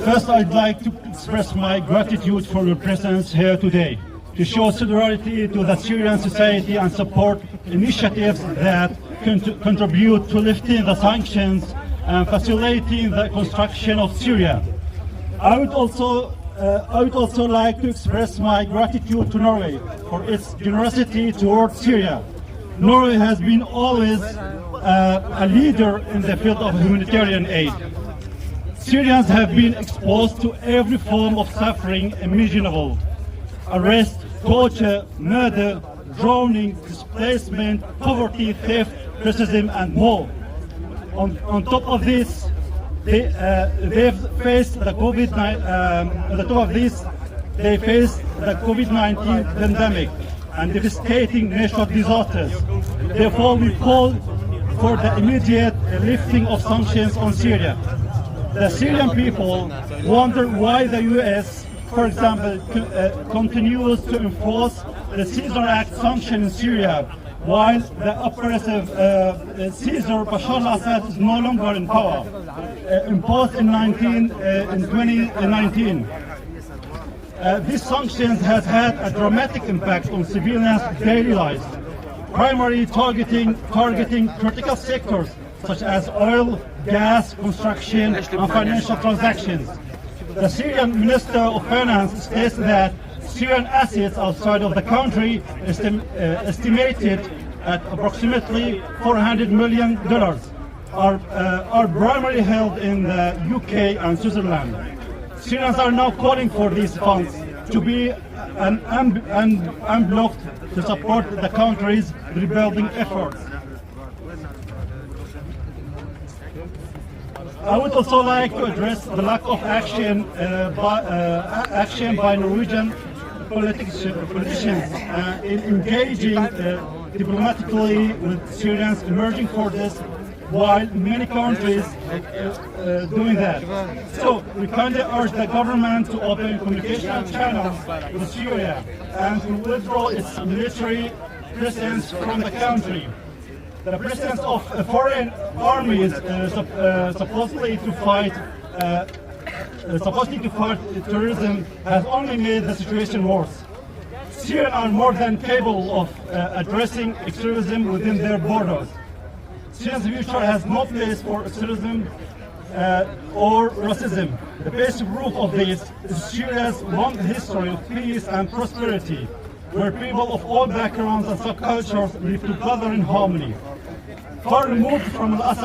First, I'd like to express my gratitude for your presence here today, to show solidarity to the Syrian society and support initiatives that contribute to lifting the sanctions and facilitating the construction of Syria. I would also like to express my gratitude to Norway for its generosity towards Syria. Norway has been always a leader in the field of humanitarian aid. Syrians have been exposed to every form of suffering imaginable: arrest, torture, murder, drowning, displacement, poverty, theft, racism, and more. On top of this, they've faced the COVID-19 pandemic and devastating natural disasters. Therefore, we call for the immediate lifting of sanctions on Syria. The Syrian people wonder why the U.S., for example, continues to enforce the Caesar Act sanction in Syria, while the oppressive Caesar Bashar al-Assad is no longer in power, imposed in 2019. These sanctions has had a dramatic impact on civilians' daily lives, primarily targeting critical sectors such as oil, gas, construction, and financial transactions. The Syrian Minister of Finance states that Syrian assets outside of the country estimated at approximately $400 million are primarily held in the UK and Switzerland. Syrians are now calling for these funds to be unblocked to support the country's rebuilding efforts. I would also like to address the lack of action by Norwegian politicians in engaging diplomatically with Syrians emerging forces, while many countries doing that. So we kindly urge the government to open communication channels with Syria and to withdraw its military presence from the country. The presence of foreign armies supposedly to fight terrorism has only made the situation worse. Syrians are more than capable of addressing extremism within their borders. Syria's future has no place for extremism or racism. The best proof of this is Syria's long history of peace and prosperity, where people of all backgrounds and subcultures live together in harmony. Far removed from Al-Assad